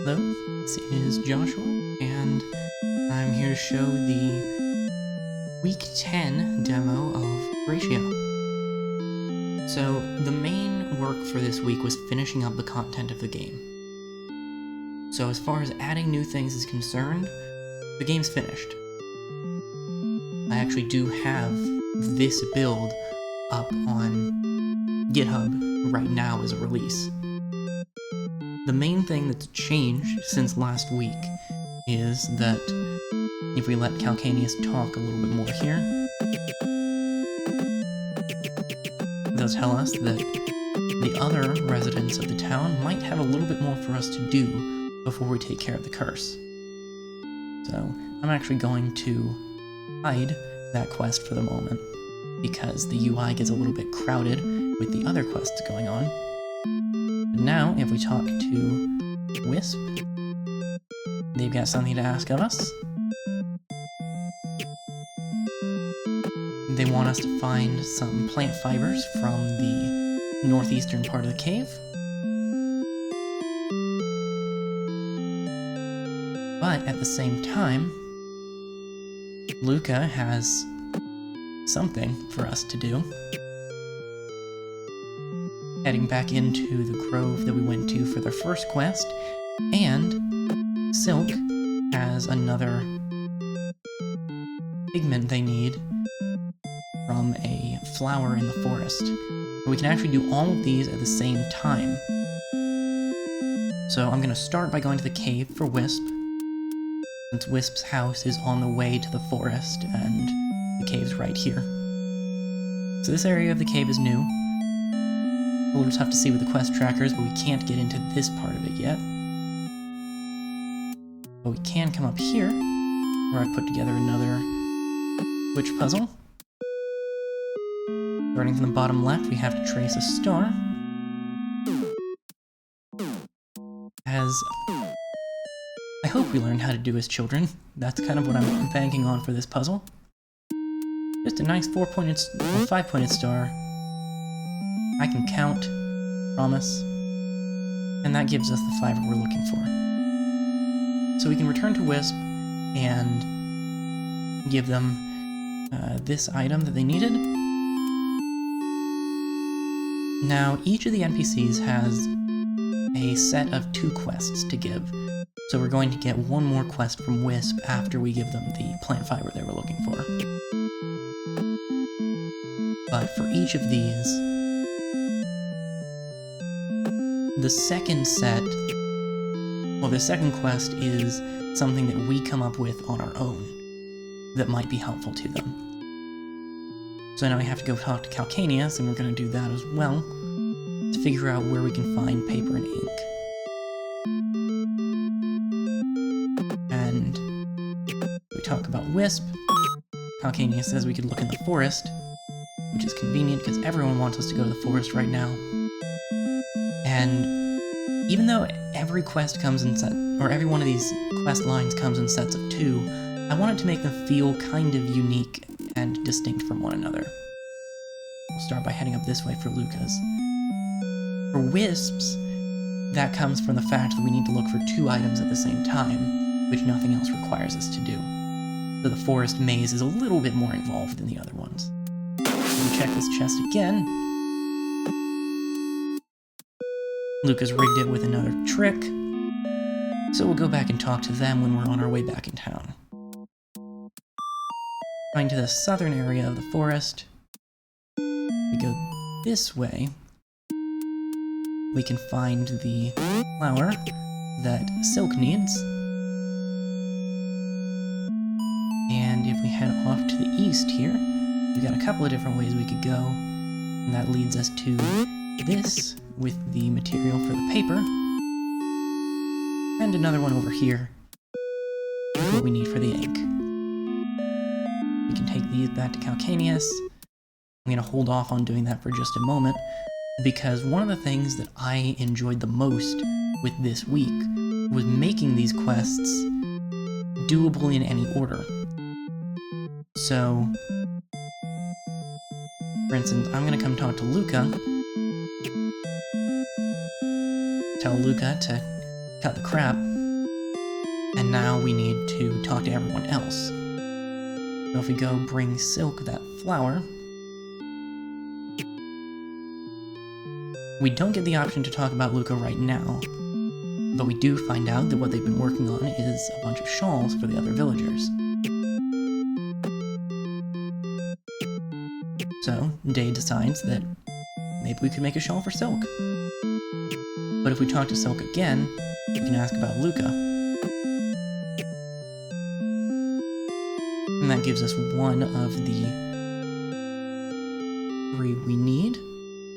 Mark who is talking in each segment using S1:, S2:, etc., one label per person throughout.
S1: Hello, this is Joshua, and I'm here to show the Week 10 demo of Gratia. So, the main work for this week was finishing up the content of the game. So as far as adding new things is concerned, the game's finished. I actually do have this build up on GitHub right now as a release. The main thing that's changed since last week is that if we let Calcaneus talk a little bit more here, they'll tell us that the other residents of the town might have a little bit more for us to do before we take care of the curse. So I'm actually going to hide that quest for the moment, because the UI gets a little bit crowded with the other quests going on. But now, if we talk to Wisp, they've got something to ask of us. They want us to find some plant fibers from the northeastern part of the cave. But at the same time, Luca has something for us to do. Heading back into the grove that we went to for their first quest, and Silk has another pigment they need from a flower in the forest. And we can actually do all of these at the same time. So I'm going to start by going to the cave for Wisp, since Wisp's house is on the way to the forest, and the cave's right here. So this area of the cave is new. We'll just have to see with the quest trackers, but we can't get into this part of it yet. But we can come up here, where I put together another witch puzzle. Starting from the bottom left, we have to trace a star. As I hope we learned how to do as children. That's kind of what I'm banking on for this puzzle. Just a nice 5-pointed star. I can count, promise, and that gives us the fiber we're looking for. So we can return to Wisp and give them this item that they needed. Now, each of the NPCs has a set of 2 quests to give, so we're going to get one more quest from Wisp after we give them the plant fiber they were looking for. But for each of these, the second quest is something that we come up with on our own that might be helpful to them. So now we have to go talk to Calcaneus, and we're going to do that as well, to figure out where we can find paper and ink. And we talk about Wisp. Calcaneus says we could look in the forest, which is convenient because everyone wants us to go to the forest right now. And even though every quest comes in every one of these quest lines comes in sets of 2, I wanted to make them feel kind of unique and distinct from one another. We'll start by heading up this way for Luca's. For Wisp's, that comes from the fact that we need to look for 2 items at the same time, which nothing else requires us to do. So the forest maze is a little bit more involved than the other ones. We'll check this chest again. Luca's rigged it with another trick, so we'll go back and talk to them when we're on our way back in town. Going to the southern area of the forest, we go this way, we can find the flower that Silk needs, and if we head off to the east here, we've got a couple of different ways we could go, and that leads us to this with the material for the paper, and another one over here with what we need for the ink. We can take these back to Calcaneus. I'm going to hold off on doing that for just a moment, because one of the things that I enjoyed the most with this week was making these quests doable in any order. So, for instance, I'm going to come talk to Luca, tell Luca to cut the crap, And now we need to talk to everyone else. So if we go bring Silk that flower, we don't get the option to talk about Luca right now, but we do find out that what they've been working on is a bunch of shawls for the other villagers. So Day decides that maybe we could make a shawl for Silk. But if we talk to Silk again, we can ask about Luca. And that gives us one of the 3 we need.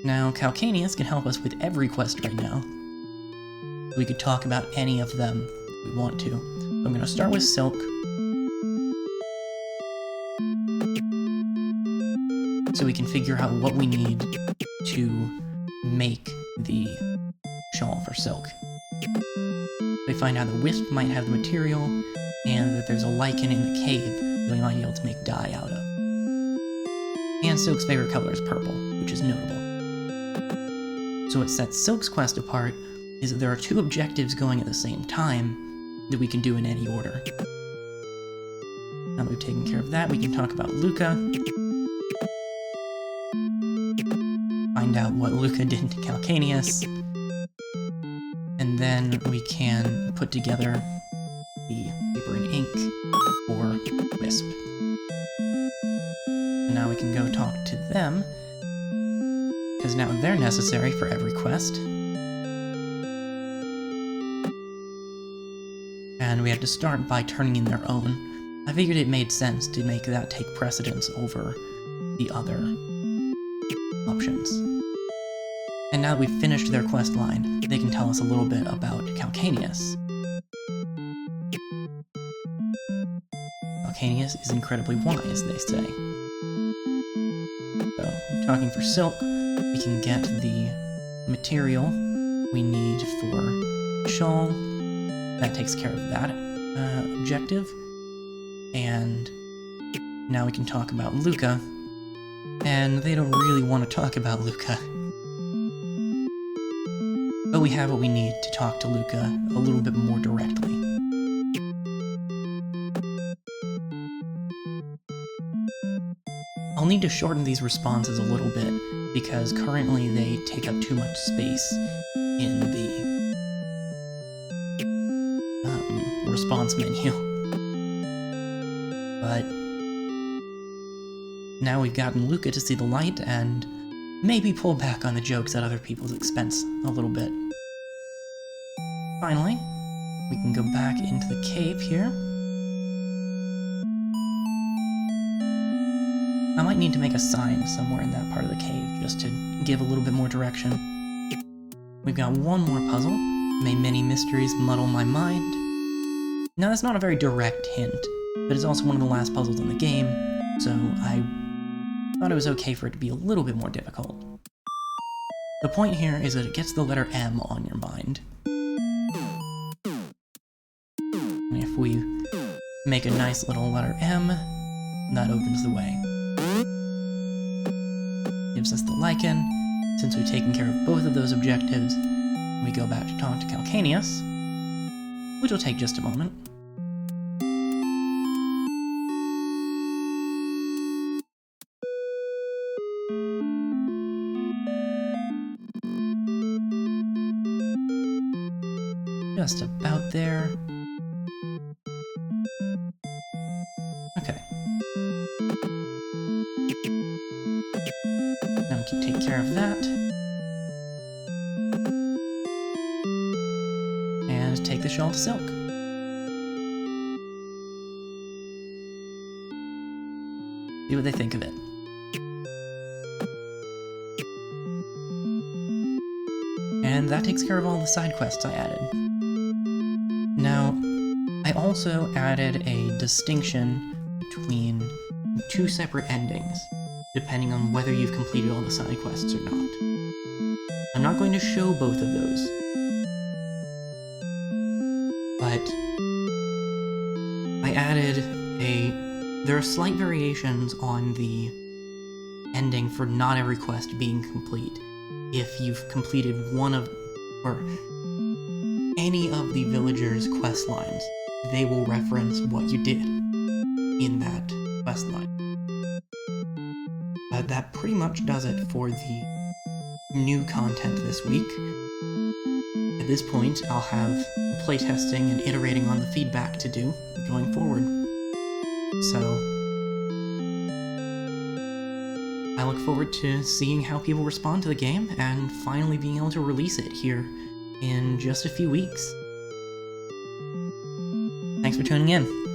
S1: Now, Calcaneus can help us with every quest right now. We could talk about any of them if we want to. So I'm going to start with Silk. So we can figure out what we need to make the shawl for Silk. We find out that Wisp might have the material, and that there's a lichen in the cave that we might be able to make dye out of. And Silk's favorite color is purple, which is notable. So what sets Silk's quest apart is that there are 2 objectives going at the same time that we can do in any order. Now that we've taken care of that, we can talk about Luca. Find out what Luca did to Calcaneus. And then we can put together the paper and ink for Wisp. And now we can go talk to them, because now they're necessary for every quest. And we have to start by turning in their own. I figured it made sense to make that take precedence over the other options. And now that we've finished their quest line, they can tell us a little bit about Calcaneus. Calcaneus is incredibly wise, they say. So, talking for Silk, we can get the material we need for shawl. That takes care of that objective. And now we can talk about Luca. And they don't really want to talk about Luca. But we have what we need to talk to Luca a little bit more directly. I'll need to shorten these responses a little bit, because currently they take up too much space in the response menu. But now we've gotten Luca to see the light and maybe pull back on the jokes at other people's expense a little bit. Finally, we can go back into the cave here. I might need to make a sign somewhere in that part of the cave just to give a little bit more direction. We've got one more puzzle. May many mysteries muddle my mind. Now that's not a very direct hint, but it's also one of the last puzzles in the game, so I thought it was okay for it to be a little bit more difficult. The point here is that it gets the letter M on your mind. And if we make a nice little letter M, that opens the way. Gives us the lichen. Since we've taken care of both of those objectives, we go back to talk to Calcaneus, which will take just a moment. Just about there. Okay. Now we can take care of that. And take the shawl to Silk. See what they think of it. And that takes care of all the side quests I added. Now, I also added a distinction between 2 separate endings, depending on whether you've completed all the side quests or not. I'm not going to show both of those, but I added there are slight variations on the ending for not every quest being complete. If you've completed one of, or any of the villagers' quest lines, they will reference what you did in that quest line. But that pretty much does it for the new content this week. At this point, I'll have playtesting and iterating on the feedback to do going forward. So I look forward to seeing how people respond to the game and finally being able to release it here in just a few weeks. Thanks for tuning in.